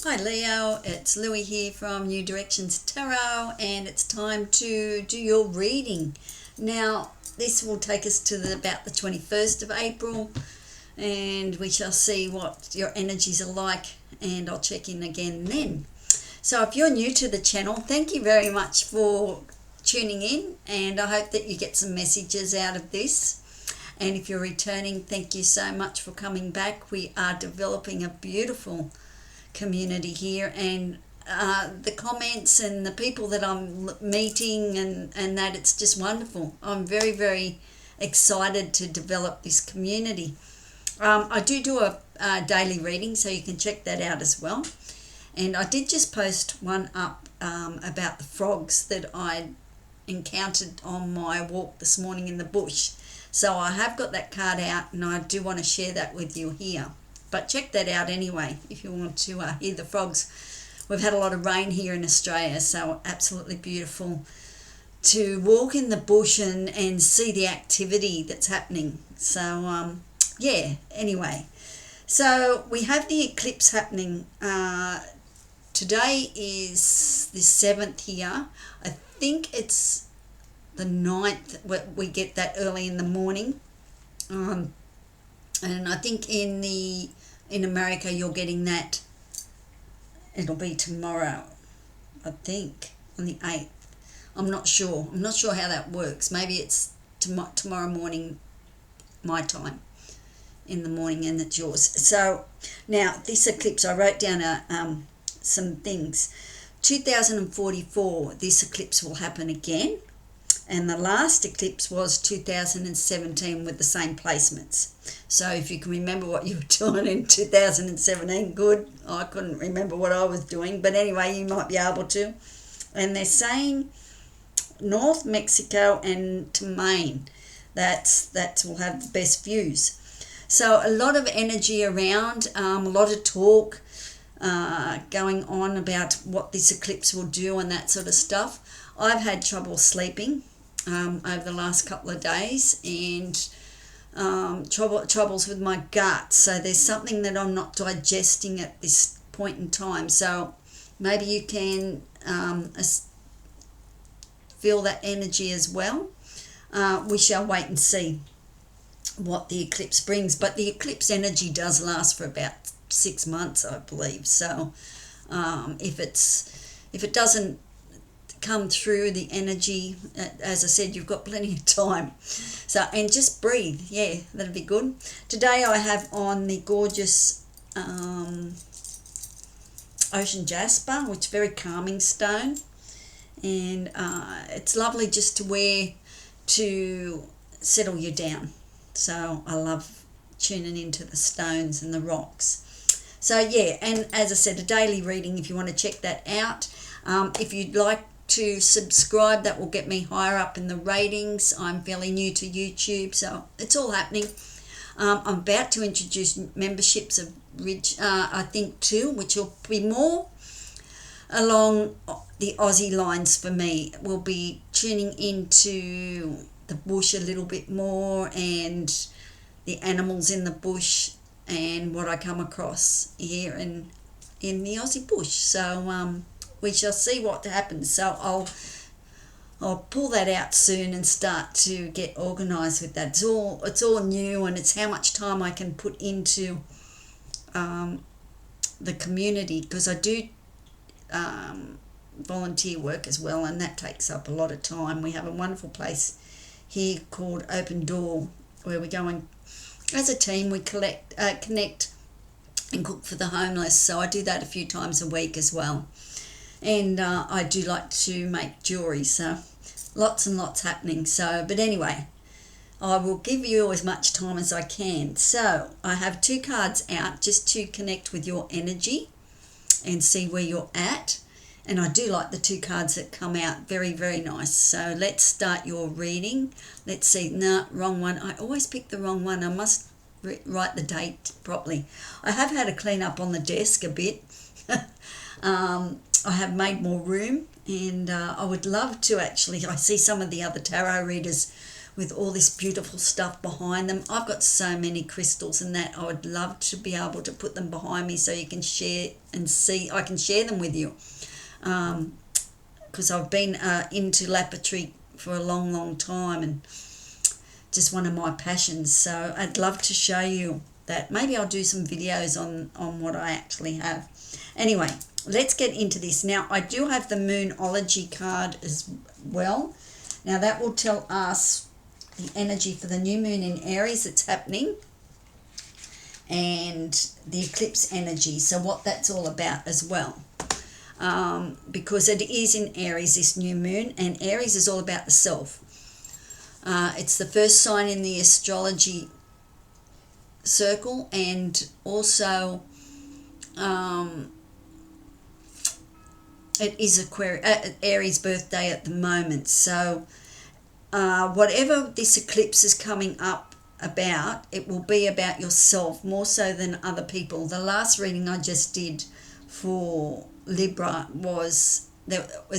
Hi Leo, it's Louie here from New Directions Tarot, and it's time to do your reading. Now, this will take us to about the 21st of April, and we shall see what your energies are like, and I'll check in again then. So if you're new to the channel, thank you very much for tuning in, and I hope that you get some messages out of this. And if you're returning, thank you so much for coming back. We are developing a beautiful community here, and the comments and the people that I'm meeting and that, it's just wonderful. I'm very, very excited to develop this community. I do a daily reading, so you can check that out as well. And I did just post one up about the frogs that I encountered on my walk this morning in the bush. So I have got that card out, and I do want to share that with you here. But check that out anyway if you want to hear the frogs. We've had a lot of rain here in Australia, so absolutely beautiful to walk in the bush and see the activity that's happening. So, yeah, anyway. So we have the eclipse happening. Today is the 7th here. I think it's the 9th. We get that early in the morning. And I think in America you're getting that, it'll be tomorrow, I think, on the 8th. I'm not sure how that works. Maybe it's tomorrow morning my time in the morning, and it's yours. So now this eclipse, I wrote down some things. 2044, this eclipse will happen again. And the last eclipse was 2017 with the same placements. So if you can remember what you were doing in 2017, good. I couldn't remember what I was doing, but anyway, you might be able to. And they're saying North Mexico and to Maine. That will have the best views. So a lot of energy around, a lot of talk going on about what this eclipse will do and that sort of stuff. I've had trouble sleeping over the last couple of days, and troubles with my gut. So there's something that I'm not digesting at this point in time. So maybe you can feel that energy as well. We shall wait and see what the eclipse brings. But the eclipse energy does last for about 6 months, I believe. So if it doesn't come through the energy, as I said, you've got plenty of time. So, and just breathe. Yeah, that'll be good. Today I have on the gorgeous ocean jasper, which is a very calming stone, and it's lovely just to wear to settle you down. So I love tuning into the stones and the rocks. So yeah, and as I said, a daily reading if you want to check that out. If you'd like to subscribe, that will get me higher up in the ratings. I'm fairly new to YouTube, so it's all happening. I'm about to introduce memberships of I think 2, which will be more along the Aussie lines for me. We'll be tuning into the bush a little bit more, and the animals in the bush, and what I come across here in the Aussie bush. So we shall see what happens. So I'll pull that out soon and start to get organised with that. It's all new, and it's how much time I can put into the community, because I do volunteer work as well, and that takes up a lot of time. We have a wonderful place here called Open Door, where we go and as a team we connect and cook for the homeless. So I do that a few times a week as well. And I do like to make jewellery, so lots and lots happening. So, but anyway, I will give you as much time as I can. So I have 2 cards out just to connect with your energy and see where you're at. And I do like the 2 cards that come out. Very, very nice. So let's start your reading. Let's see. No, wrong one. I always pick the wrong one. I must write the date properly. I have had a clean up on the desk a bit. I have made more room, and I would love to actually, I see some of the other tarot readers with all this beautiful stuff behind them. I've got so many crystals and that I would love to be able to put them behind me so you can share and see. I can share them with you because I've been into lapotry for a long time and just one of my passions. So I'd love to show you that. Maybe I'll do some videos on what I actually have. Anyway, let's get into this. Now, I do have the Moonology card as well. Now, that will tell us the energy for the new moon in Aries that's happening and the eclipse energy, so what that's all about as well. Because it is in Aries, this new moon, and Aries is all about the self. It's the first sign in the astrology circle, and also it is Aries birthday at the moment. So whatever this eclipse is coming up about, it will be about yourself more so than other people. The last reading I just did for Libra was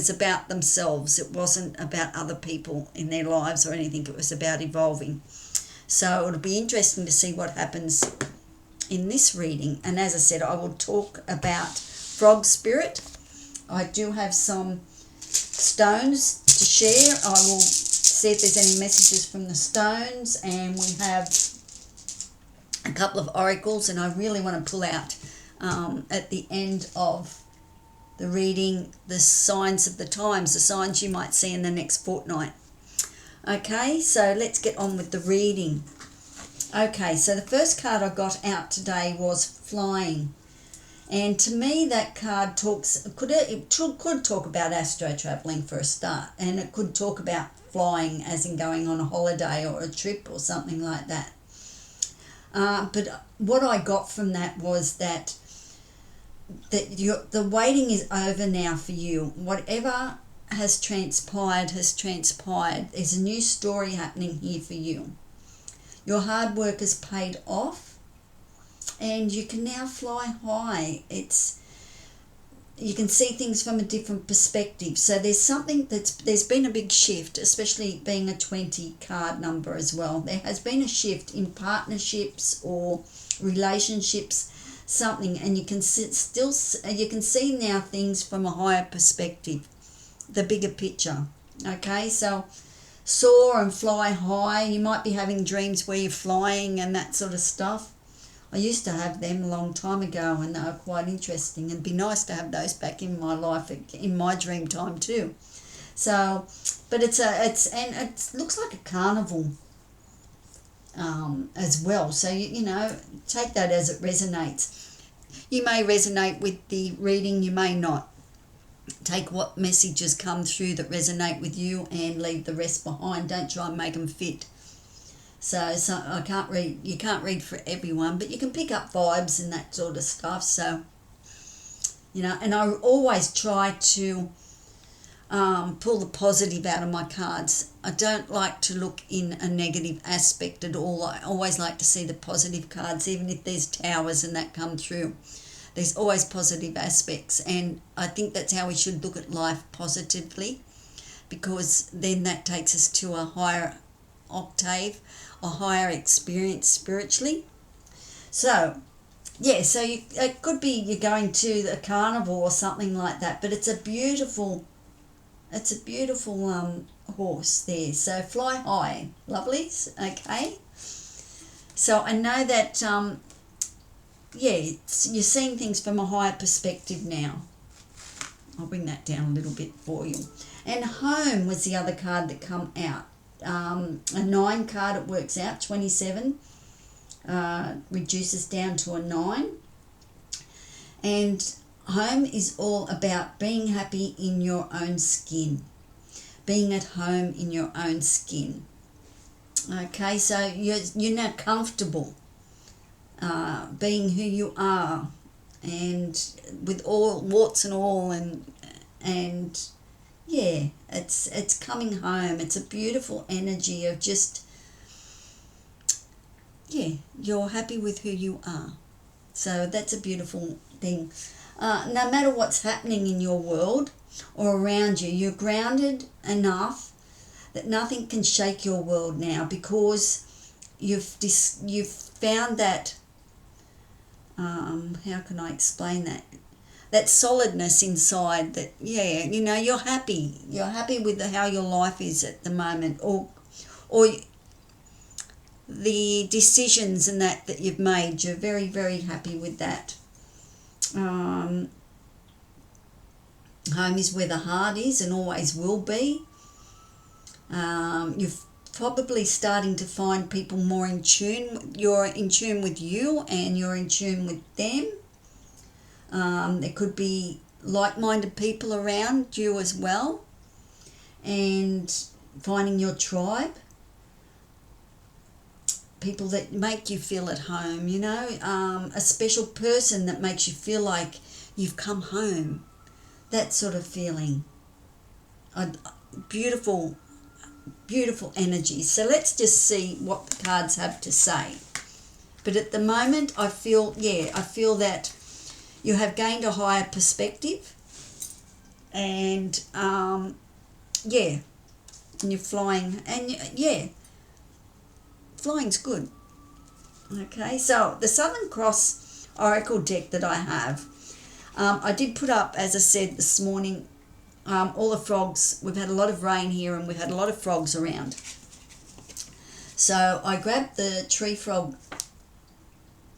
about themselves. It wasn't about other people in their lives or anything. It was about evolving. So it'll be interesting to see what happens in this reading. And as I said, I will talk about frog spirit. I do have some stones to share. I will see if there's any messages from the stones, and we have a couple of oracles, and I really want to pull out at the end of the reading the signs of the times, the signs you might see in the next fortnight. Okay, so let's get on with the reading. Okay, so the first card I got out today was flying. And to me, that card could talk about astro traveling for a start, and it could talk about flying as in going on a holiday or a trip or something like that. But what I got from that was that the waiting is over now for you. Whatever has transpired has transpired. There's a new story happening here for you. Your hard work has paid off, and you can now fly high. You can see things from a different perspective. So there's been a big shift, especially being a 20 card number as well. There has been a shift in partnerships or relationships, something, and you can see now things from a higher perspective, the bigger picture. Okay, so soar and fly high. You might be having dreams where you're flying and that sort of stuff. I used to have them a long time ago, and they were quite interesting. It'd be nice to have those back in my life, in my dream time too. So, but it looks like a carnival as well. So you know, take that as it resonates. You may resonate with the reading, you may not. Take what messages come through that resonate with you and leave the rest behind. Don't try and make them fit. So I can't read. You can't read for everyone, but you can pick up vibes and that sort of stuff. So, you know, and I always try to pull the positive out of my cards. I don't like to look in a negative aspect at all. I always like to see the positive cards, even if there's towers and that come through. There's always positive aspects, and I think that's how we should look at life, positively, because then that takes us to a higher octave, a higher experience spiritually. So yeah, so it could be you're going to a carnival or something like that, but it's a beautiful horse there. So fly high, lovelies. Okay, so I know that you're seeing things from a higher perspective now. I'll bring that down a little bit for you. And home was the other card that come out. A 9 card, it works out, 27 reduces down to a 9. And home is all about being happy in your own skin, being at home in your own skin. Okay, so you're now comfortable being who you are, and with all warts and all, and yeah, it's coming home. It's a beautiful energy of just, yeah, you're happy with who you are. So that's a beautiful thing. No matter what's happening in your world or around you, you're grounded enough that nothing can shake your world now, because you've found that, how can I explain that? That solidness inside, that, yeah, you know, you're happy with how your life is at the moment, or the decisions and that you've made. You're very, very happy with that. Home is where the heart is and always will be. You're probably starting to find people more in tune. You're in tune with you and you're in tune with them. There could be like-minded people around you as well, and finding your tribe, people that make you feel at home, you know, a special person that makes you feel like you've come home, that sort of feeling. Beautiful energy. So let's just see what the cards have to say. But at the moment, I feel that you have gained a higher perspective, and and you're flying, and flying's good. Okay, so the Southern Cross Oracle deck that I have, I did put up, as I said this morning, all the frogs. We've had a lot of rain here and we've had a lot of frogs around. So I grabbed the tree frog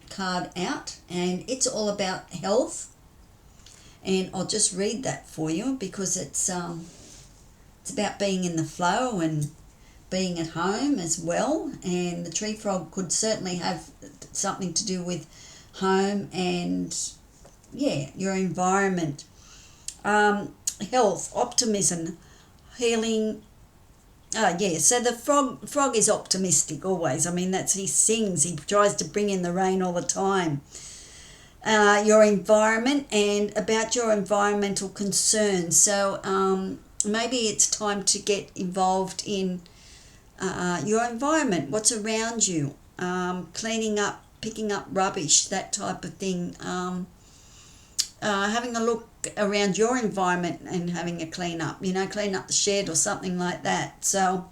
card out, and it's all about health, and I'll just read that for you, because it's about being in the flow and being at home as well. And the tree frog could certainly have something to do with home and your environment. Health, optimism, healing. So the frog is optimistic always. I mean, he sings, he tries to bring in the rain all the time. Your environment, and about your environmental concerns. So maybe it's time to get involved in your environment, what's around you, cleaning up, picking up rubbish, that type of thing. Having a look around your environment and having a clean up, clean up the shed or something like that. So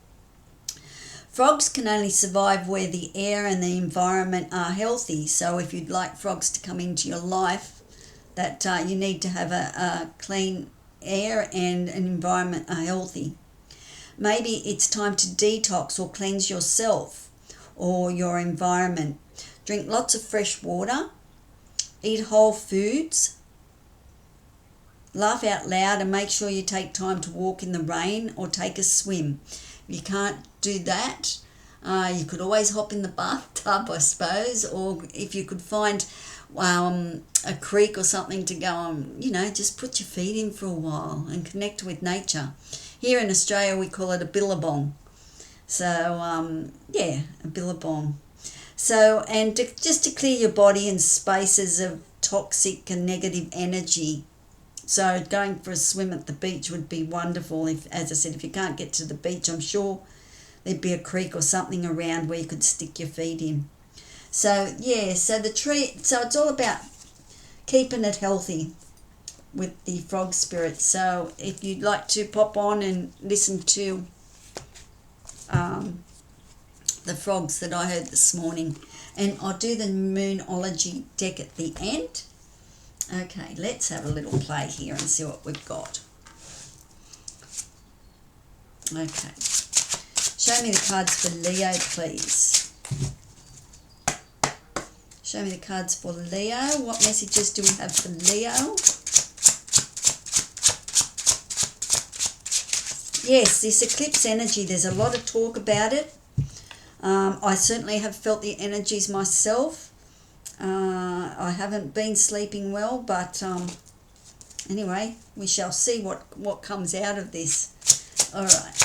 frogs can only survive where the air and the environment are healthy. So if you'd like frogs to come into your life, that you need to have a clean air and an environment are healthy. Maybe it's time to detox or cleanse yourself or your environment. Drink lots of fresh water, eat whole foods, laugh out loud, and make sure you take time to walk in the rain or take a swim. If you can't do that, you could always hop in the bathtub, I suppose, or if you could find a creek or something to go on, just put your feet in for a while and connect with nature. Here in Australia, we call it a billabong. So, a billabong. So, and just to clear your body and spaces of toxic and negative energy. So going for a swim at the beach would be wonderful. As I said, if you can't get to the beach, I'm sure there'd be a creek or something around where you could stick your feet in. So, so the tree, so it's all about keeping it healthy with the frog spirit. So if you'd like to pop on and listen to the frogs that I heard this morning, and I'll do the Moonology deck at the end. Okay, let's have a little play here and see what we've got. Okay, show me the cards for Leo, please. Show me the cards for Leo. What messages do we have for Leo? Yes, this eclipse energy, there's a lot of talk about it. I certainly have felt the energies myself. I haven't been sleeping well, but anyway, we shall see what comes out of this. All right.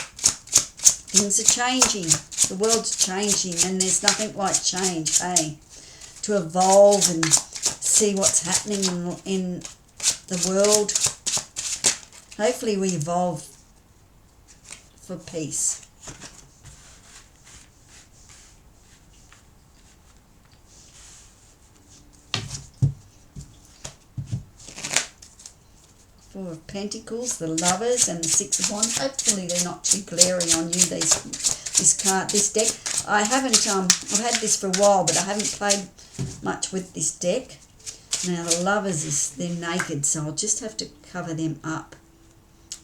Things are changing. The world's changing, and there's nothing like change, hey? To evolve and see what's happening in the world. Hopefully we evolve for peace. Four of Pentacles, the Lovers, and the Six of Wands. Hopefully they're not too glary on you, this deck. I haven't, I've had this for a while, but I haven't played much with this deck. Now the Lovers, they're naked, so I'll just have to cover them up.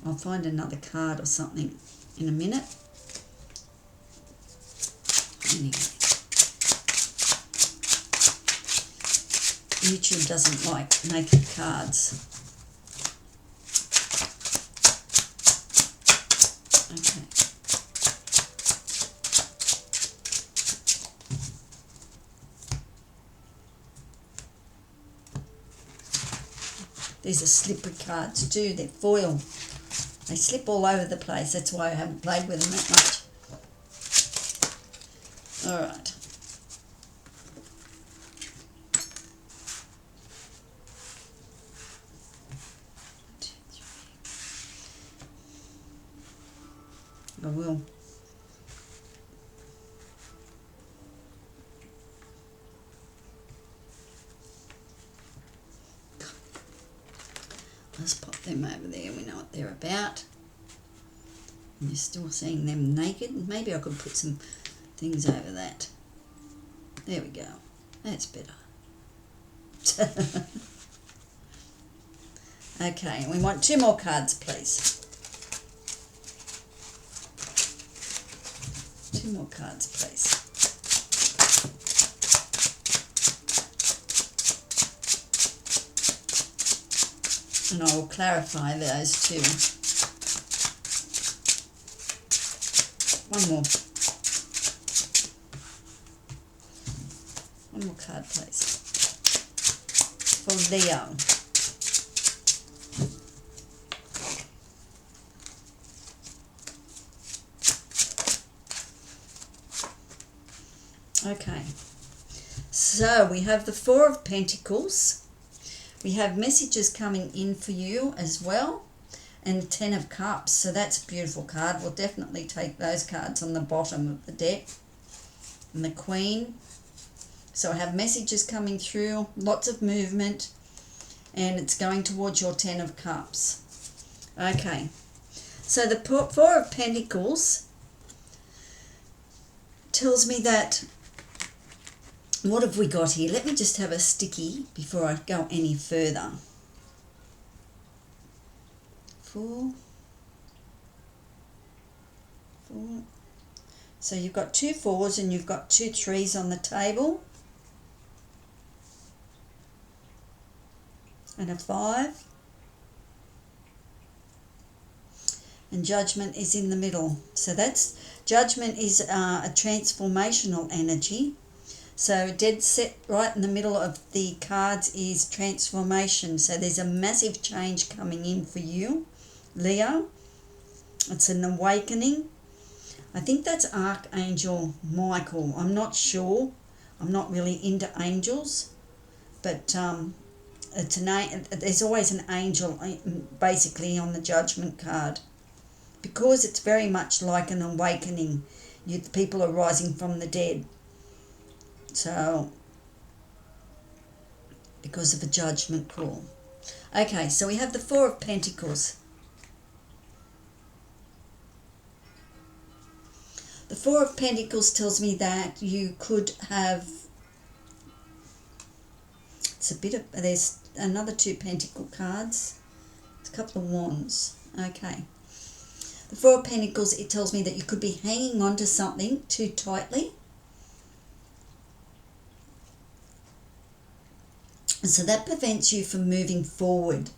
I'll find another card or something in a minute. Anyway. YouTube doesn't like naked cards. Okay. These are slippery cards too. They're foil. They slip all over the place. That's why I haven't played with them that much. All right. I will. Let's pop them over there. We know what they're about. And you're still seeing them naked. Maybe I could put some things over that. There we go. That's better. Okay, we want 2 more cards, please. 2 more cards, please. And I will clarify those 2. One more. One more card, please. For Leo. Okay, so we have the Four of Pentacles. We have messages coming in for you as well, and 10 of Cups. So that's a beautiful card. We'll definitely take those cards on the bottom of the deck. And the Queen. So I have messages coming through, lots of movement, and it's going towards your 10 of Cups. Okay, so the Four of Pentacles tells me that, what have we got here? Let me just have a sticky before I go any further. 4. So you've got 2 4s and you've got 2 3s on the table. And a 5. And Judgment is in the middle. So that's, Judgment is a transformational energy. So dead set right in the middle of the cards is transformation. So there's a massive change coming in for you, Leo. It's an awakening. I think that's Archangel Michael. I'm not sure. I'm not really into angels. But it's there's always an angel basically on the Judgment card. Because it's very much like an awakening. The people are rising from the dead. So, because of a judgment call. Okay, so we have the Four of Pentacles. The Four of Pentacles tells me that you could have, it's a bit of, there's another 2 Pentacle cards. It's a couple of Wands. Okay. The Four of Pentacles, it tells me that you could be hanging on to something too tightly. So that prevents you from moving forward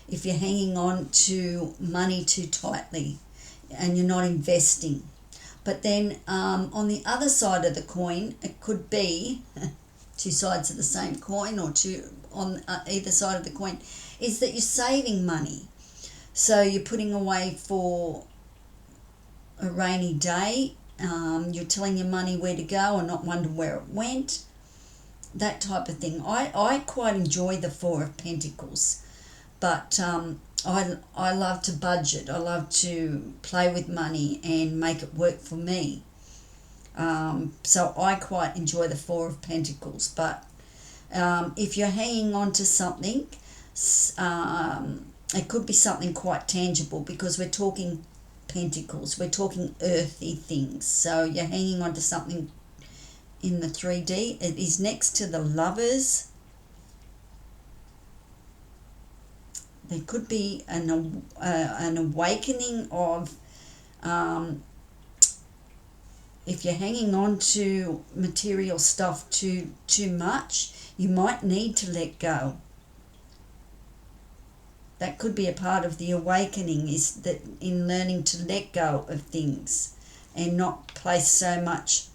if you're hanging on to money too tightly and you're not investing. But then on the other side of the coin, it could be 2 sides of the same coin, or 2 on either side of the coin, is that you're saving money. So you're putting away for a rainy day. You're telling your money where to go and not wonder where it went. That type of thing. I quite enjoy the Four of Pentacles, but I love to budget. I love to play with money and make it work for me. So I quite enjoy the Four of Pentacles. But if you're hanging on to something, It could be something quite tangible because we're talking pentacles, we're talking earthy things. So you're hanging on to something in the 3D. It is next to the Lovers. There could be an awakening of, if you're hanging on to material stuff too much, you might need to let go. That could be a part of the awakening, is that in learning to let go of things and not place so much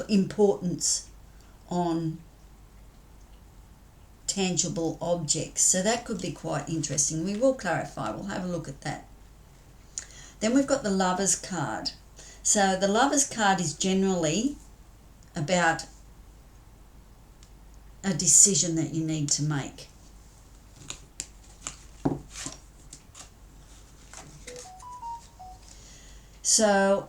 importance on tangible objects. So that could be quite interesting. We will clarify. We'll have a look at that. Then we've got the Lovers card. So the Lovers card is generally about a decision that you need to make. So,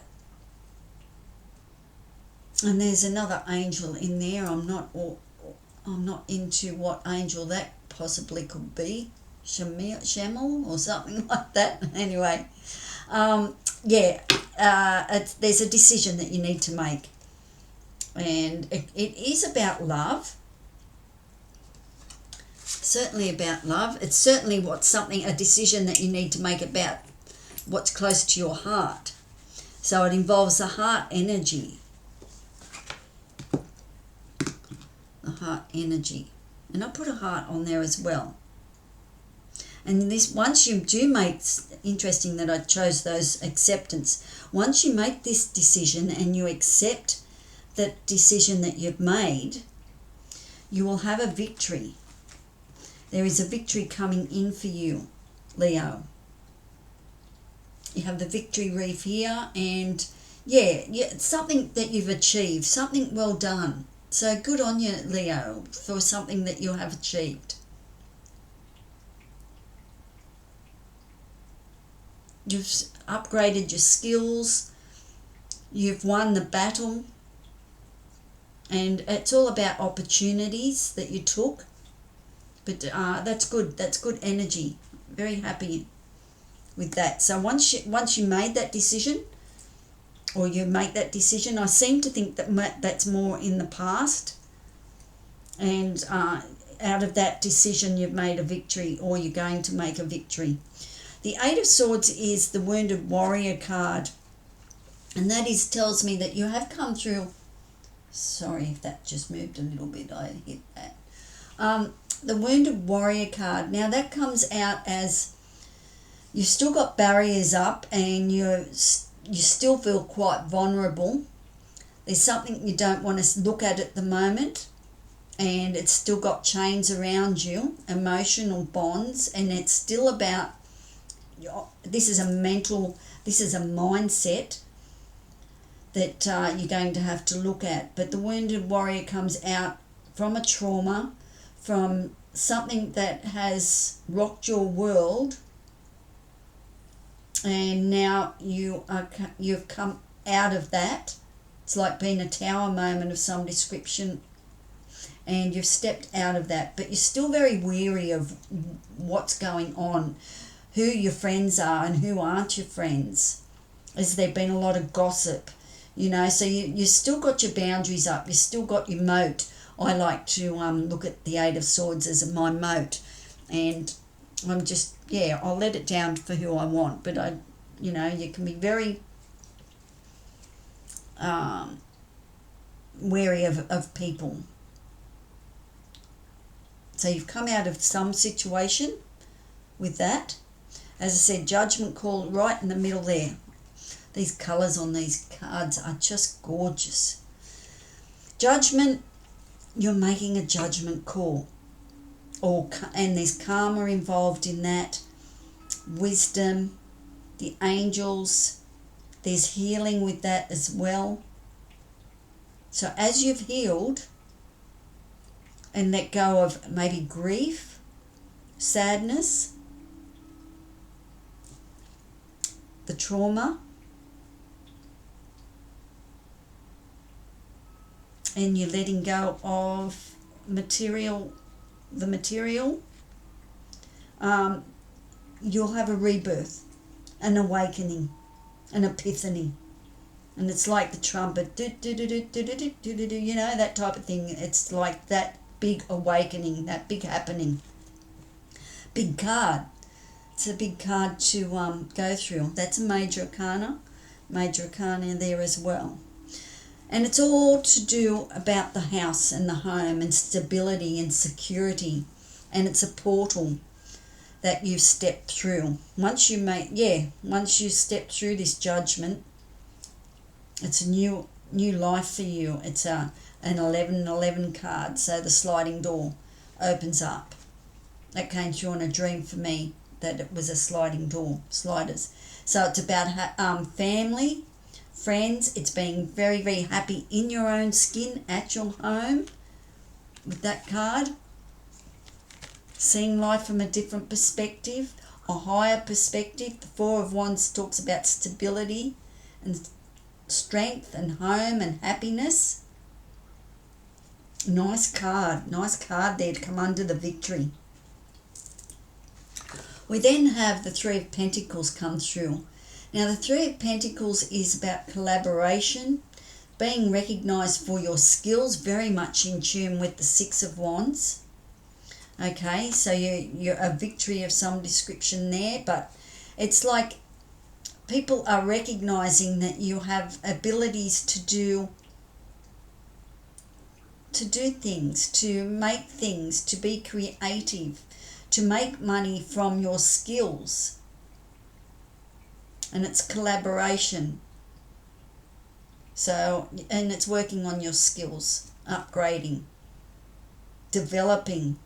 and there's another angel in there. I'm not into what angel that possibly could be. Shamil or something like that. Anyway, there's a decision that you need to make, and it is about love. Certainly about love. It's certainly a decision that you need to make about what's close to your heart. So it involves the heart energy. The heart energy. And I'll put a heart on there as well. And this, once you do make, interesting that I chose those acceptance. Once you make this decision and you accept that decision that you've made, you will have a victory. There is a victory coming in for you, Leo. You have the victory reef here, and it's something that you've achieved, something well done. So good on you, Leo, for something that you have achieved. You've upgraded your skills, you've won the battle, and it's all about opportunities that you took. But that's good energy. Very happy with that. So once you made that decision, or you make that decision, I seem to think that that's more in the past, and out of that decision you've made a victory, or you're going to make a victory. The Eight of Swords is the Wounded Warrior card, and that tells me that you have come through. Sorry if that just moved a little bit, I hit that. The Wounded Warrior card, now that comes out as you've still got barriers up, and you still feel quite vulnerable. There's something you don't want to look at the moment, and it's still got chains around you, emotional bonds, and it's still about, this is a mindset that you're going to have to look at. But the Wounded Warrior comes out from a trauma, from something that has rocked your world, and now you've come out of that. It's like being a tower moment of some description, and you've stepped out of that, but you're still very weary of what's going on, who your friends are and who aren't your friends. Has there been a lot of gossip, so you still got your boundaries up, you still got your moat. I like to look at the Eight of Swords as my moat, and I'm just, I'll let it down for who I want, but you can be very wary of people. So you've come out of some situation with that. As I said, judgment call right in the middle there. These colours on these cards are just gorgeous. Judgment, you're making a judgment call. And there's karma involved in that. Wisdom, the angels, there's healing with that as well. So as you've healed and let go of maybe grief, sadness, the trauma, and you're letting go of the material, you'll have a rebirth, an awakening, an epiphany. And it's like the trumpet, you know, that type of thing. It's like that big awakening, that big happening. Big card. It's a big card to go through. That's a major arcana there as well. And it's all to do about the house and the home and stability and security. And it's a portal that you've stepped through. Once you step through this judgment, it's a new life for you. It's an 1111 card, so the sliding door opens up. That came through in a dream for me, that it was a sliding door, sliders. So it's about family, friends. It's being very, very happy in your own skin at your home with that card. Seeing life from a different perspective, a higher perspective. The Four of Wands talks about stability and strength and home and happiness. Nice card there to come under the victory. We then have the Three of Pentacles come through. Now the Three of Pentacles is about collaboration, being recognised for your skills, very much in tune with the Six of Wands. Okay, so you're a victory of some description there, but it's like people are recognising that you have abilities to do things, to make things, to be creative, to make money from your skills. And it's collaboration. So, and it's working on your skills, upgrading, developing.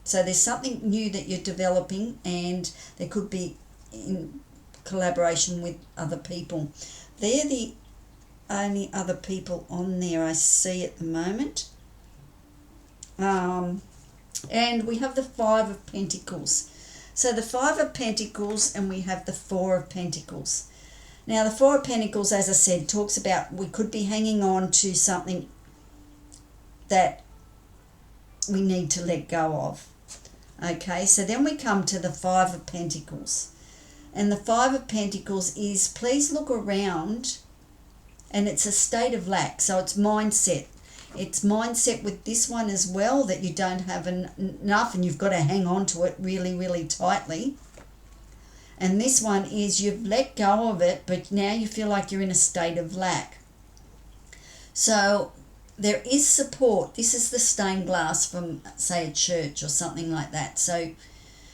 So there's something new that you're developing, and there could be in collaboration with other people. They're the only other people on there I see at the moment. And we have the Five of Pentacles. So the Five of Pentacles, and we have the Four of Pentacles. Now the Four of Pentacles, as I said, talks about we could be hanging on to something that we need to let go of. Okay, so then we come to the Five of Pentacles. And the Five of Pentacles is, please look around, and it's a state of lack. So it's mindset. It's mindset with this one as well, that you don't have enough and you've got to hang on to it really, really tightly. And this one is you've let go of it, but now you feel like you're in a state of lack. So there is support. This is the stained glass from, say, a church or something like that. So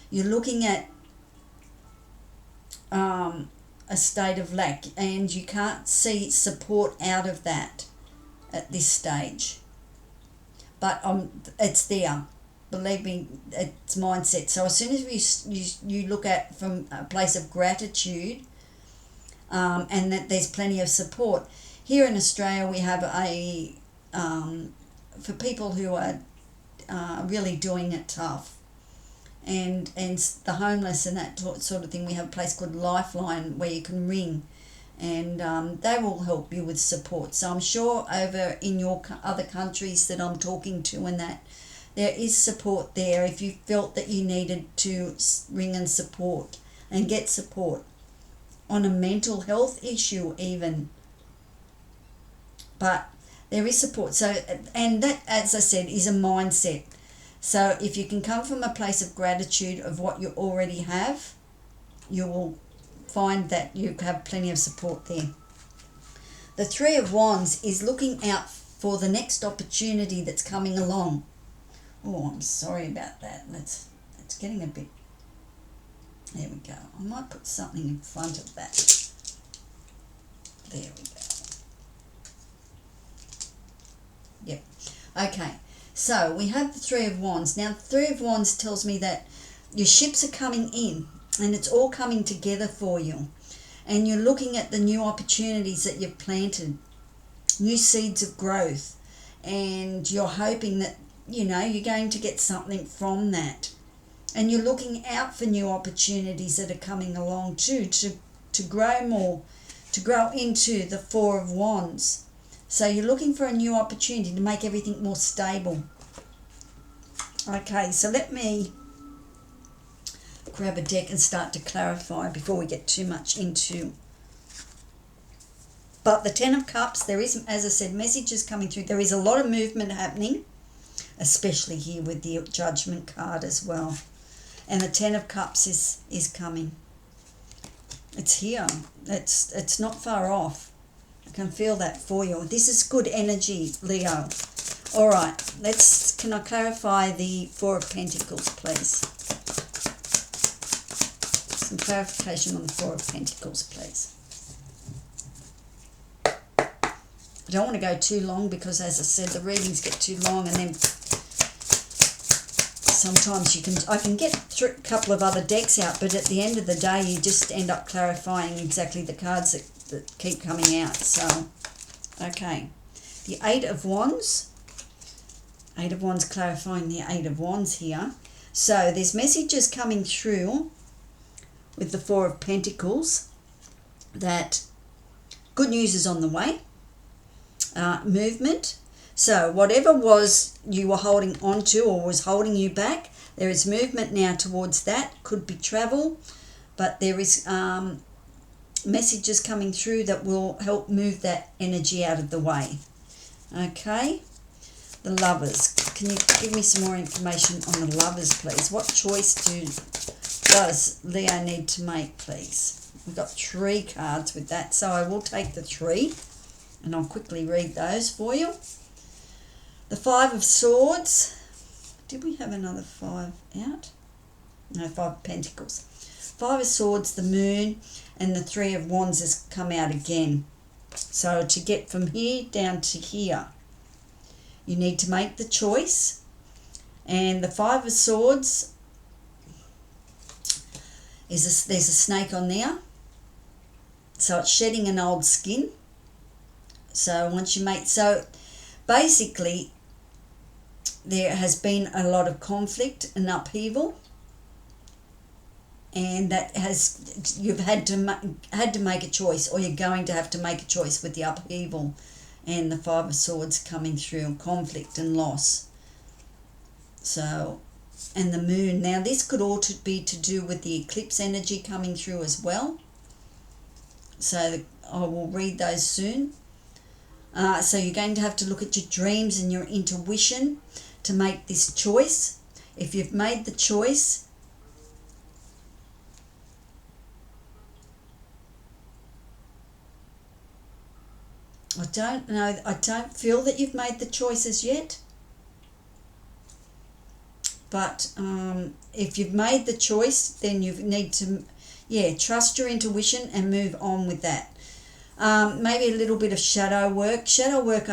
you're looking at a state of lack, and you can't see support out of that at this stage. But it's there. Believe me, it's mindset. So as soon as you look at from a place of gratitude, and that there's plenty of support. Here in Australia, we have a for people who are really doing it tough, and the homeless and that sort of thing. We have a place called Lifeline where you can ring, and they will help you with support. So I'm sure over in your other countries that I'm talking to, and that there is support there if you felt that you needed to ring and support and get support on a mental health issue even. But there is support. So, and that, as I said, is a mindset. So if you can come from a place of gratitude of what you already have, you will find that you have plenty of support there. The Three of Wands is looking out for the next opportunity that's coming along. Oh, I'm sorry about that. It's getting a bit... There we go. I might put something in front of that. There we go. Yep. Okay. So we have the Three of Wands. Now, the Three of Wands tells me that your ships are coming in, and it's all coming together for you. And you're looking at the new opportunities that you've planted, new seeds of growth, and you're hoping that, you know, you're going to get something from that. And you're looking out for new opportunities that are coming along too, to grow more, to grow into the Four of Wands. So you're looking for a new opportunity to make everything more stable. Okay, so let me grab a deck and start to clarify before we get too much into. But the Ten of Cups, there is, as I said, messages coming through. There is a lot of movement happening, especially here with the Judgment card as well. And the Ten of Cups is coming. It's here. It's not far off. I can feel that for you. This is good energy, Leo. All right, can I clarify the Four of Pentacles, please? Some clarification on the Four of Pentacles, please. I don't want to go too long because, as I said, the readings get too long, and then sometimes I can get through a couple of other decks out, but at the end of the day, you just end up clarifying exactly the cards that keep coming out. So, okay. The Eight of Wands. Eight of Wands clarifying the Eight of Wands here. So, there's messages coming through with the Four of Pentacles that good news is on the way. Movement. So whatever was you were holding on to or was holding you back, there is movement now towards that. Could be travel, but there is messages coming through that will help move that energy out of the way. Okay. The Lovers. Can you give me some more information on the Lovers, please? What choice does Leo need to make, please? We've got 3 cards with that, so I will take the 3 and I'll quickly read those for you. The Five of Swords. Did we have another 5 out? No, 5 of Pentacles. 5 of Swords, the Moon, and the Three of Wands has come out again. So to get from here down to here, you need to make the choice. And the Five of Swords, there's a snake on there. So it's shedding an old skin. So once you make, so basically there has been a lot of conflict and upheaval, and that has, you've had to make a choice, or you're going to have to make a choice with the upheaval and the Five of Swords coming through, conflict and loss. So, and the Moon. Now this could all be to do with the eclipse energy coming through as well. So I will read those soon. So you're going to have to look at your dreams and your intuition to make this choice. If you've made the choice, I don't know, I don't feel that you've made the choices yet. But if you've made the choice, then you need to, trust your intuition and move on with that. Maybe a little bit of shadow work. Shadow work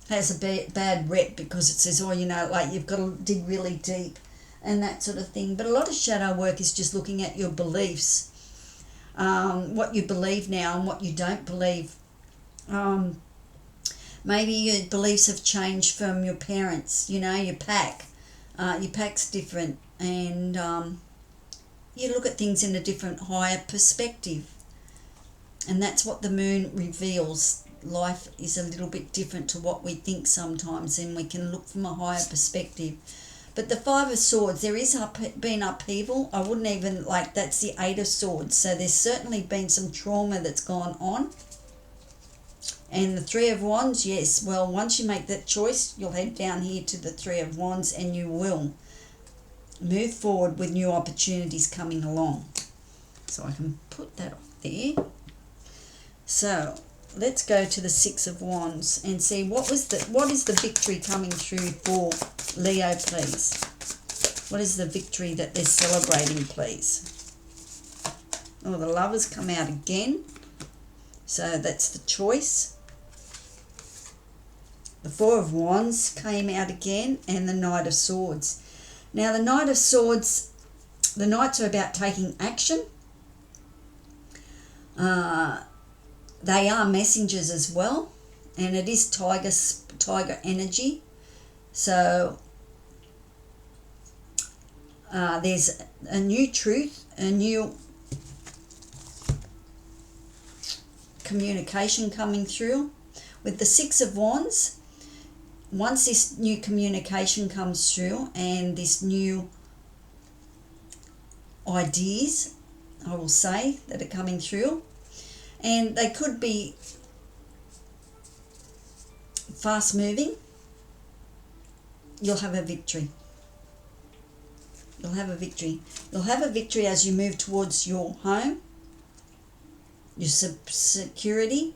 has a bad rep because it says, like you've got to dig really deep and that sort of thing. But a lot of shadow work is just looking at your beliefs, what you believe now and what you don't believe. Maybe your beliefs have changed from your parents, your pack. Your pack's different, and you look at things in a different, higher perspective. And that's what the Moon reveals. Life is a little bit different to what we think sometimes, and we can look from a higher perspective. But the Five of Swords, there is been upheaval. I wouldn't even, that's the Eight of Swords. So there's certainly been some trauma that's gone on. And the Three of Wands, yes. Well, once you make that choice, you'll head down here to the Three of Wands and you will move forward with new opportunities coming along. So I can put that off there. So let's go to the Six of Wands and see what is the victory coming through for Leo, please. What is the victory that they're celebrating, please? Oh, the Lovers come out again. So that's the choice. The Four of Wands came out again, and the Knight of Swords. Now the Knight of Swords, the Knights are about taking action. They are messengers as well, and it is tiger energy. So there's a new truth, a new communication coming through. With the Six of Wands, once this new communication comes through and this new ideas, I will say, that are coming through, and they could be fast moving, you'll have a victory. You'll have a victory. You'll have a victory as you move towards your home, your security,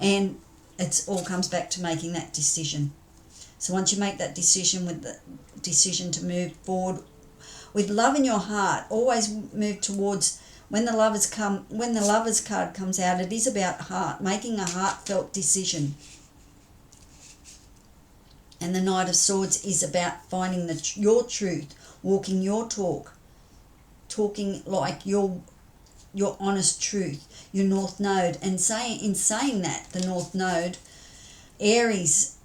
and it all comes back to making that decision. So once you make that decision, with the decision to move forward with love in your heart, always move towards, when the lovers card comes out, it is about heart, making a heartfelt decision. And the Knight of Swords is about finding your truth, walking your talk, talking like your honest truth, your North Node. And in saying that, the North Node, Aries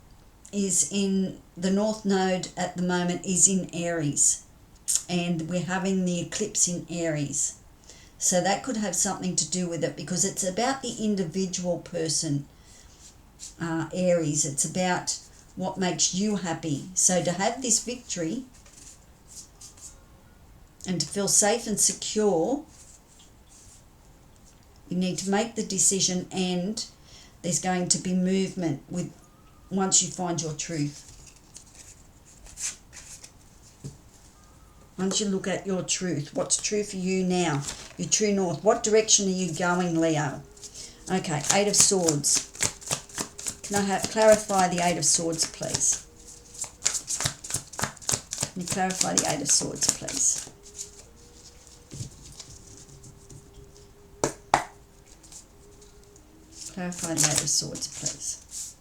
is in, the North Node at the moment is in Aries, and we're having the eclipse in Aries. So that could have something to do with it, because it's about the individual person, Aries. It's about what makes you happy. So to have this victory and to feel safe and secure, you need to make the decision, and there's going to be movement with once you find your truth. Once you look at your truth, what's true for you now, your true north, what direction are you going, Leo? Okay, Eight of Swords. Can I clarify the Eight of Swords, please? Can you clarify the Eight of Swords, please? Clarify the Eight of Swords, please.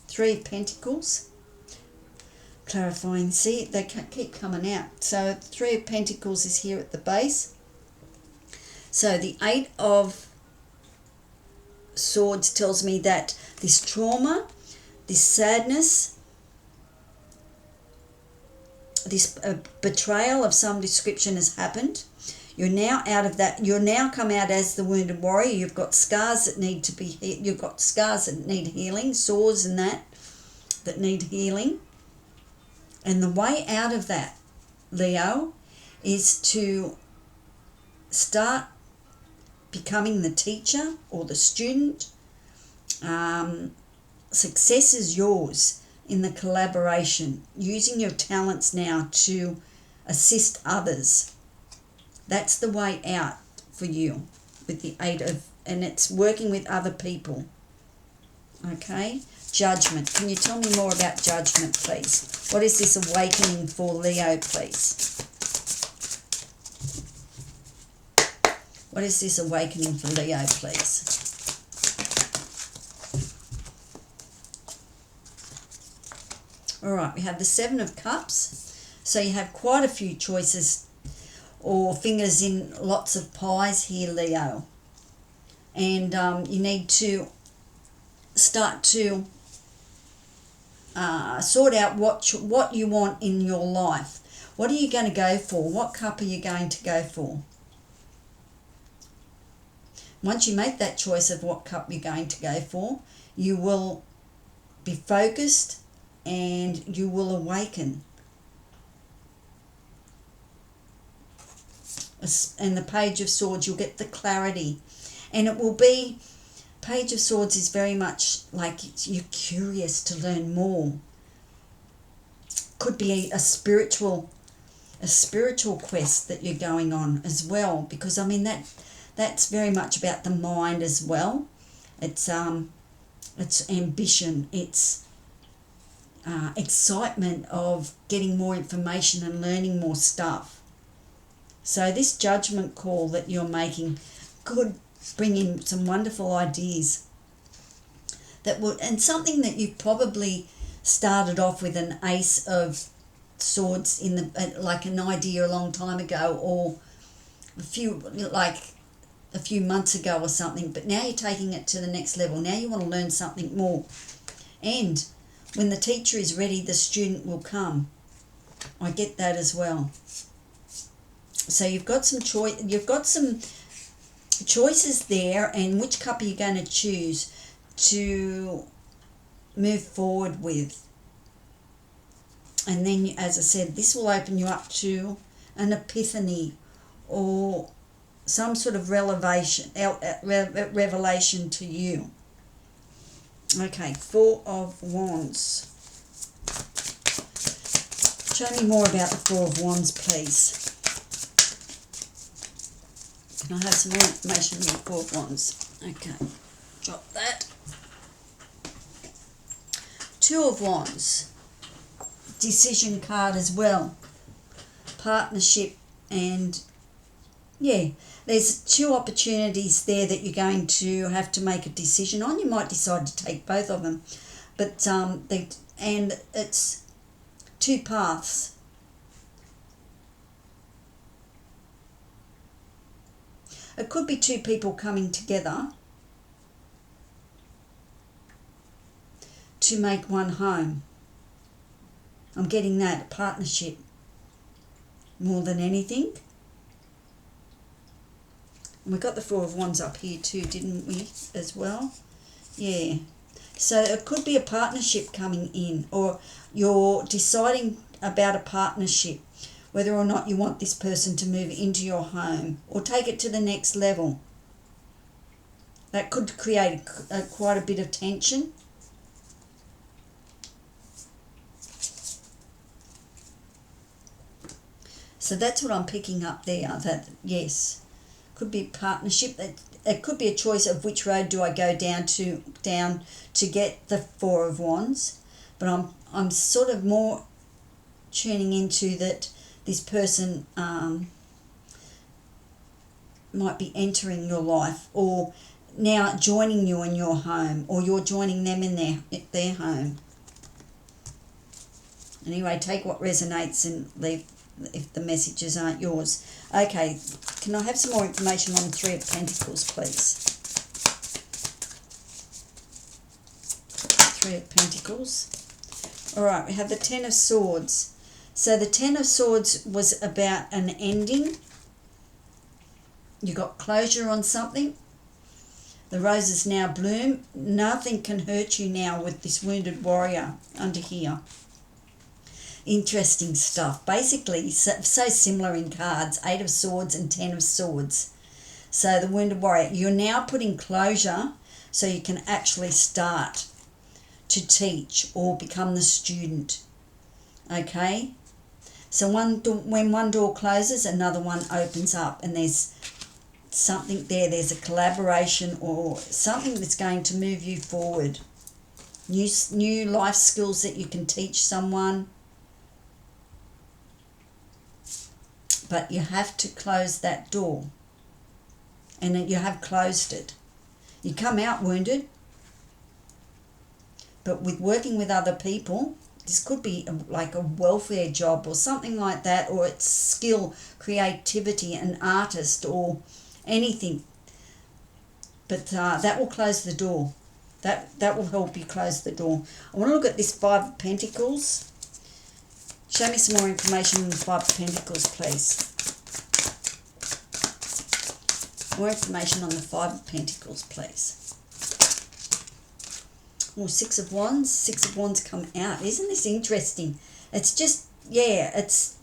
Three of Pentacles. Clarifying. See, they keep coming out. So Three of Pentacles is here at the base. So the Eight of Swords tells me that this trauma, this sadness, this betrayal of some description has happened. You're now out of that. You're now come out as the wounded warrior. You've got scars that need to be, you've got scars that need healing, sores and that need healing. And the way out of that, Leo, is to start becoming the teacher or the student. Success is yours in the collaboration, using your talents now to assist others. That's the way out for you with the Eight of, and it's working with other people. Okay, Judgment. Can you tell me more about Judgment, please? What is this awakening for Leo, please? What is this awakening for Leo, please? All right, we have the Seven of Cups. So you have quite a few choices or fingers in lots of pies here, Leo. And you need to start to sort out what you want in your life. What are you going to go for? What cup are you going to go for? Once you make that choice of what cup you're going to go for, you will be focused and you will awaken. And the Page of Swords, you'll get the clarity. And it will be, Page of Swords is very much like you're curious to learn more. Could be a spiritual quest that you're going on as well, because I mean that's very much about the mind as well. It's ambition, it's excitement of getting more information and learning more stuff. So this judgment call that you're making could bring in some wonderful ideas that would, and something that you've probably started off with an Ace of Swords in the like an idea a long time ago, or a few months ago or something, but now you're taking it to the next level. Now you want to learn something more, and when the teacher is ready, the student will come. I get that as well. So you've got some choices there, and which cup are you going to choose? to move forward with. And then, as I said, this will open you up to an epiphany or some sort of revelation to you. Okay, Four of Wands. Show me more about the Four of Wands, please. Can I have some more information on the Four of Wands? Okay, drop that. Two of Wands. Decision card as well. Partnership, and yeah, there's two opportunities there that you're going to have to make a decision on. You might decide to take both of them, but and it's two paths. It could be two people coming together to make one home. I'm getting that, partnership, more than anything. And we got the Four of Wands up here too, didn't we, as well? Yeah. So it could be a partnership coming in, or you're deciding about a partnership, whether or not you want this person to move into your home or take it to the next level. That could create quite a bit of tension. So that's what I'm picking up there, that yes, could be a partnership. It could be a choice of which road do I go down to get the Four of Wands. But I'm sort of more tuning into that this person might be entering your life, or now joining you in your home, or you're joining them in their home. Anyway, take what resonates and leave if the messages aren't yours. Okay, can I have some more information on the Three of Pentacles, please? Three of Pentacles. All right, we have the Ten of Swords. So the Ten of Swords was about an ending. You got closure on something. The roses now bloom. Nothing can hurt you now with this wounded warrior under here. Interesting stuff. Basically, so similar in cards. Eight of Swords and Ten of Swords. So the wounded warrior, you're now putting closure so you can actually start to teach or become the student. Okay? So when one door closes, another one opens up, and there's something there. There's a collaboration or something that's going to move you forward. New life skills that you can teach someone. But you have to close that door. And you have closed it. You come out wounded. But with working with other people, this could be like a welfare job or something like that, or it's skill, creativity, an artist or anything. But that will close the door. That will help you close the door. I want to look at this Five of Pentacles. Show me some more information on the Five of Pentacles, please. More information on the Five of Pentacles, please. Oh, Six of Wands. Six of Wands come out. Isn't this interesting? It's just, yeah, it's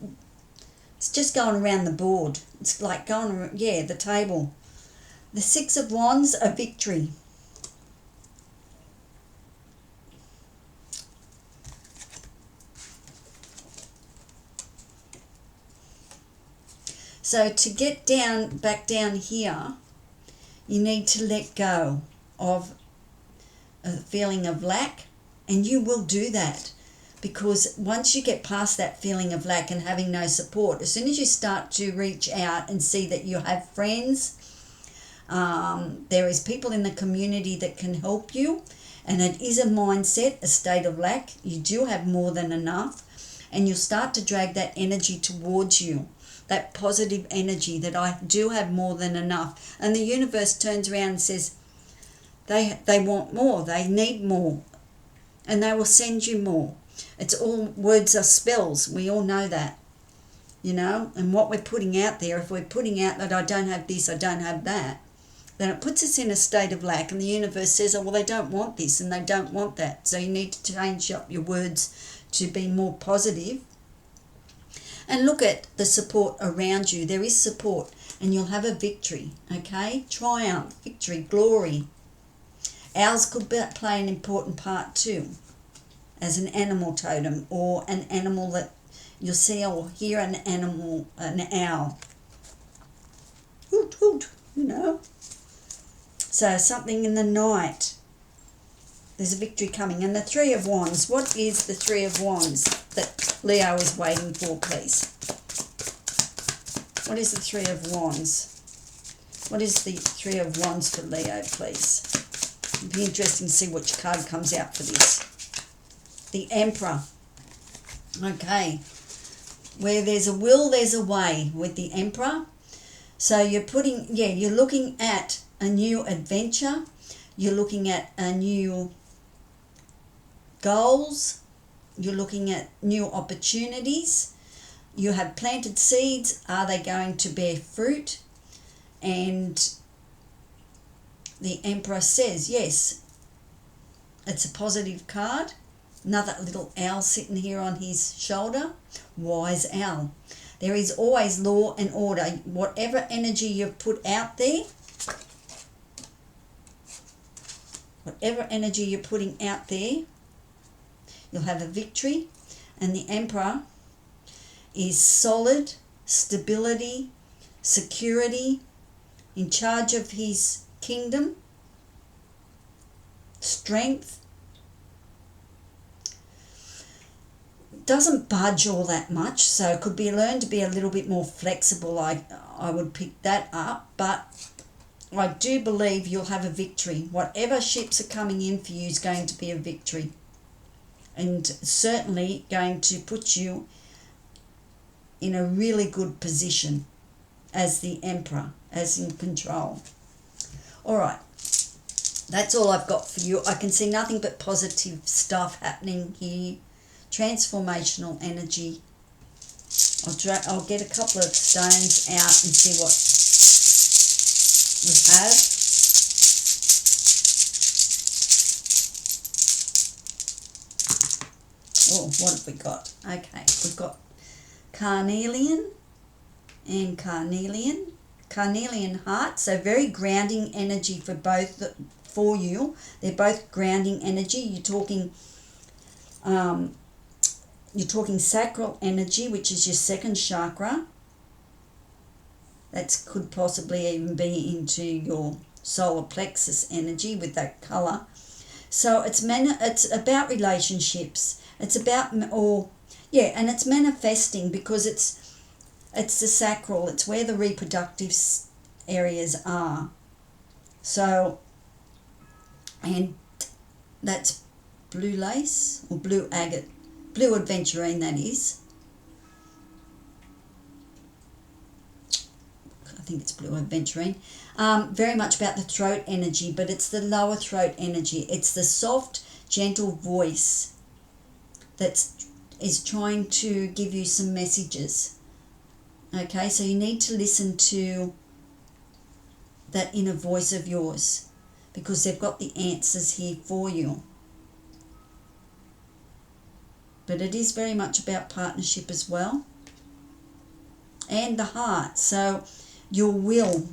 just going around the board. It's like going around, yeah, the table. The Six of Wands, a victory. So to get back down here, you need to let go of a feeling of lack, and you will do that, because once you get past that feeling of lack and having no support, as soon as you start to reach out and see that you have friends, there is people in the community that can help you, and it is a mindset, a state of lack. You do have more than enough, and you'll start to drag that energy towards you. That positive energy that I do have more than enough. And the universe turns around and says, they want more, they need more, and they will send you more. It's all, words are spells, we all know that, you know, and what we're putting out there, if we're putting out that I don't have this, I don't have that, then it puts us in a state of lack, and the universe says, oh, well, they don't want this and they don't want that. So you need to change up your words to be more positive. And look at the support around you. There is support, and you'll have a victory, okay? Triumph, victory, glory. Owls could play an important part too, as an animal totem, or an animal that you'll see or hear an animal, an owl. Hoot, hoot, you know. So something in the night. There's a victory coming. And the Three of Wands. What is the Three of Wands that Leo is waiting for, please? What is the Three of Wands? What is the Three of Wands for Leo, please? It'd be interesting to see which card comes out for this. The Emperor. Okay. Where there's a will, there's a way with the Emperor. So you're you're looking at a new adventure. You're looking at a new goals. You're looking at new opportunities. You have planted seeds. Are they going to bear fruit? And the Emperor says, yes, it's a positive card. Another little owl sitting here on his shoulder. Wise owl. There is always law and order. Whatever energy you've put out there, whatever energy you're putting out there, you'll have a victory. And the Emperor is solid, stability, security, in charge of his kingdom, strength. Doesn't budge all that much, so could be learned to be a little bit more flexible. I would pick that up, but I do believe you'll have a victory. Whatever ships are coming in for you is going to be a victory, and certainly going to put you in a really good position as the Emperor, as in control. All right, that's all I've got for you. I can see nothing but positive stuff happening here. Transformational energy. I'll get a couple of stones out and see what we have. Oh, what have we got? Okay, we've got carnelian and carnelian. Carnelian heart, so very grounding energy for both for you. They're both grounding energy. You're talking sacral energy, which is your second chakra. That could possibly even be into your solar plexus energy with that colour. So it's about relationships. It's about, and it's manifesting, because it's the sacral. It's where the reproductive areas are. So, and that's blue lace or blue agate. Blue aventurine, that is. I think it's blue aventurine. Very much about the throat energy, but it's the lower throat energy. It's the soft, gentle voice that is trying to give you some messages. Okay, so you need to listen to that inner voice of yours, because they've got the answers here for you. But it is very much about partnership as well. And the heart. So your will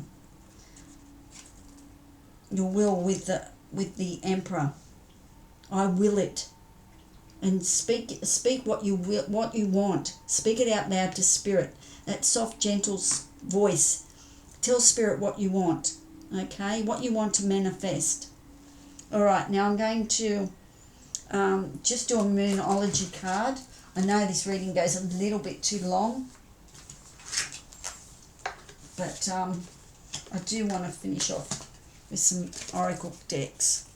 with the Emperor. I will it. And speak what you want. Speak it out loud to Spirit. That soft, gentle voice. Tell Spirit what you want. Okay? What you want to manifest. All right, now I'm going to just do a Moonology card. I know this reading goes a little bit too long, but I do want to finish off with some Oracle decks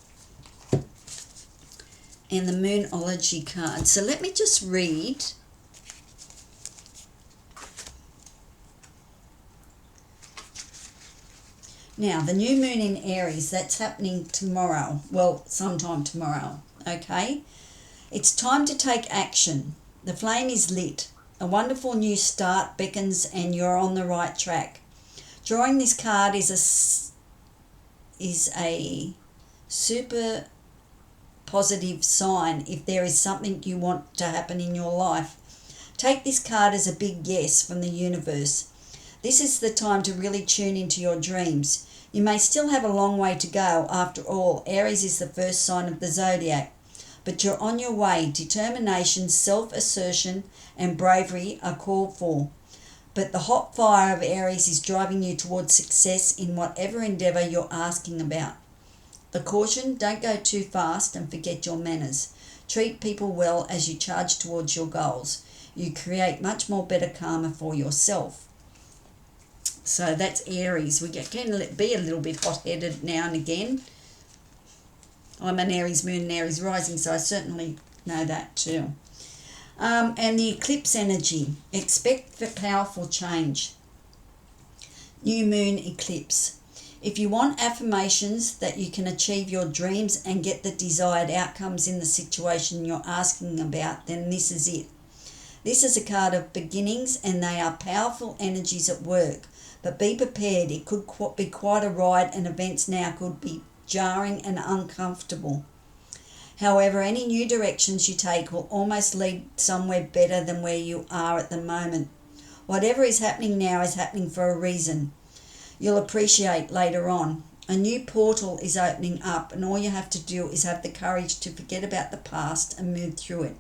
and the Moonology card. So let me just read. Now, the new moon in Aries, that's happening tomorrow. Well, sometime tomorrow. Okay, it's time to take action. The flame is lit. A wonderful new start beckons, and you're on the right track. Drawing this card is is a super positive sign if there is something you want to happen in your life. Take this card as a big yes from the universe. This is the time to really tune into your dreams. You may still have a long way to go. After all, Aries is the first sign of the zodiac. But you're on your way. Determination, self-assertion, and bravery are called for. But the hot fire of Aries is driving you towards success in whatever endeavour you're asking about. The caution, don't go too fast and forget your manners. Treat people well as you charge towards your goals. You create much more better karma for yourself. So that's Aries. We can be a little bit hot-headed now and again. I'm an Aries moon and Aries rising, so I certainly know that too. And the eclipse energy. Expect for powerful change. New moon eclipse. If you want affirmations that you can achieve your dreams and get the desired outcomes in the situation you're asking about, then this is it. This is a card of beginnings, and they are powerful energies at work. But be prepared, it could be quite a ride, and events now could be jarring and uncomfortable. However, any new directions you take will almost lead somewhere better than where you are at the moment. Whatever is happening now is happening for a reason. You'll appreciate later on. A new portal is opening up, and all you have to do is have the courage to forget about the past and move through it.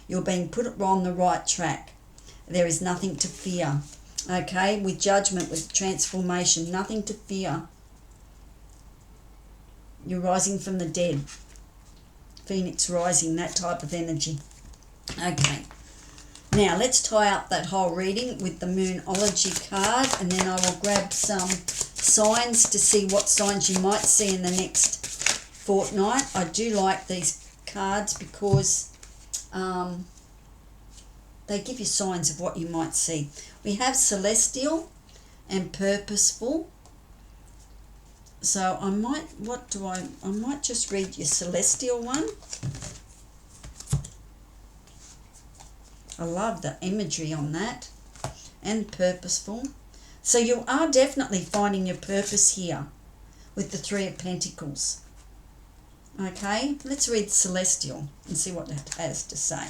You're being put on the right track. There is nothing to fear. Okay, with judgment, with transformation, nothing to fear. You're rising from the dead. Phoenix rising, that type of energy. Okay, now let's tie up that whole reading with the Moonology card, and then I will grab some signs to see what signs you might see in the next fortnight. I do like these cards because they give you signs of what you might see. We have celestial and purposeful. So I might just read your celestial one. I love the imagery on that. And purposeful. So you are definitely finding your purpose here with the Three of Pentacles. Okay, let's read celestial and see what it has to say.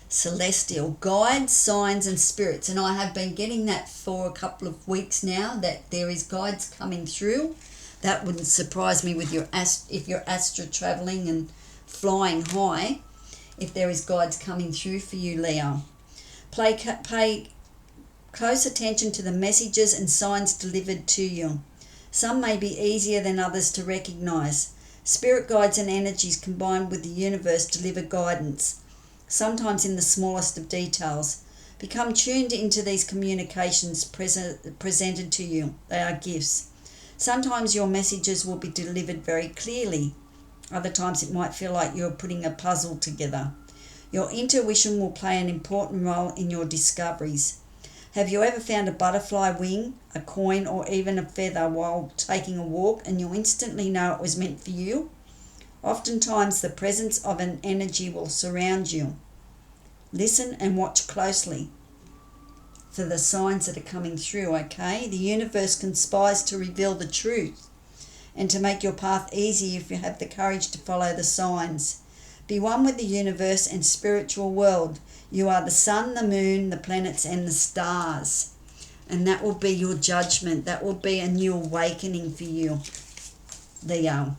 Celestial, guides, signs and spirits, and I have been getting that for a couple of weeks now, that there is guides coming through. That wouldn't surprise me with if you're astro traveling and flying high, if there is guides coming through for you, Leo. Pay close attention to the messages and signs delivered to you. Some may be easier than others to recognize. Spirit guides and energies combined with the universe deliver guidance, sometimes in the smallest of details. Become tuned into these communications presented to you. They are gifts. Sometimes your messages will be delivered very clearly. Other times it might feel like you're putting a puzzle together. Your intuition will play an important role in your discoveries. Have you ever found a butterfly wing, a coin, or even a feather while taking a walk, and you instantly know it was meant for you? Oftentimes the presence of an energy will surround you. Listen and watch closely for the signs that are coming through, okay? The universe conspires to reveal the truth and to make your path easy if you have the courage to follow the signs. Be one with the universe and spiritual world. You are the sun, the moon, the planets and the stars. And that will be your judgment. That will be a new awakening for you. The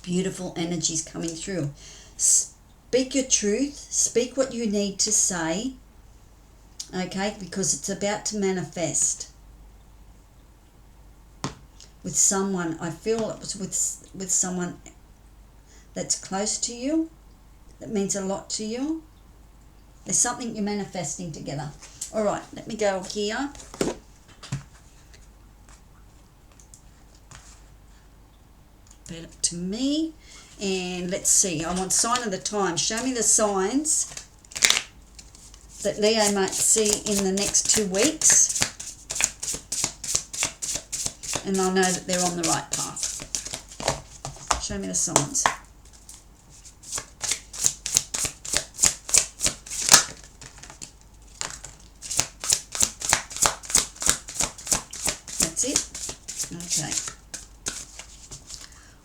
beautiful energies coming through. Speak your truth. Speak what you need to say. Okay, because it's about to manifest. With someone, I feel it was with someone that's close to you, that means a lot to you. There's something you're manifesting together. All right, let me go here. Put it to me. And let's see, I want sign of the time. Show me the signs that Leo might see in the next 2 weeks. And I'll know that they're on the right path. Show me the signs. Okay.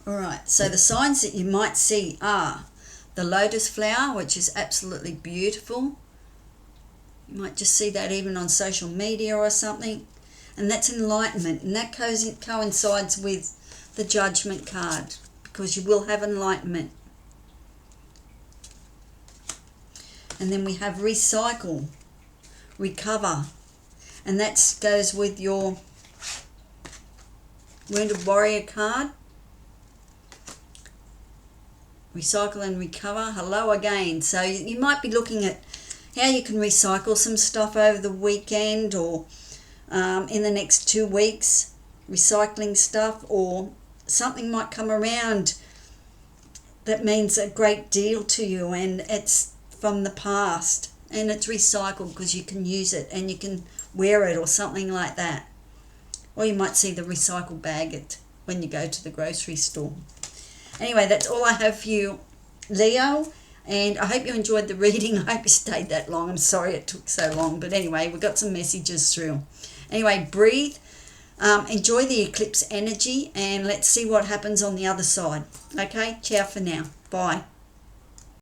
Alright, so the signs that you might see are the lotus flower, which is absolutely beautiful. You might just see that even on social media or something. And that's enlightenment, and that coincides with the judgment card, because you will have enlightenment. And then we have recycle, recover, and that goes with your Wounded Warrior card. Recycle and recover, hello again. So you might be looking at how you can recycle some stuff over the weekend or in the next 2 weeks, recycling stuff, or something might come around that means a great deal to you and it's from the past and it's recycled because you can use it and you can wear it or something like that. Or you might see the recycle bag when you go to the grocery store. Anyway, that's all I have for you, Leo, and I hope you enjoyed the reading. I hope you stayed that long. I'm sorry it took so long, but anyway, we got some messages through. Anyway, breathe, enjoy the eclipse energy, and let's see what happens on the other side. Okay, ciao for now. Bye.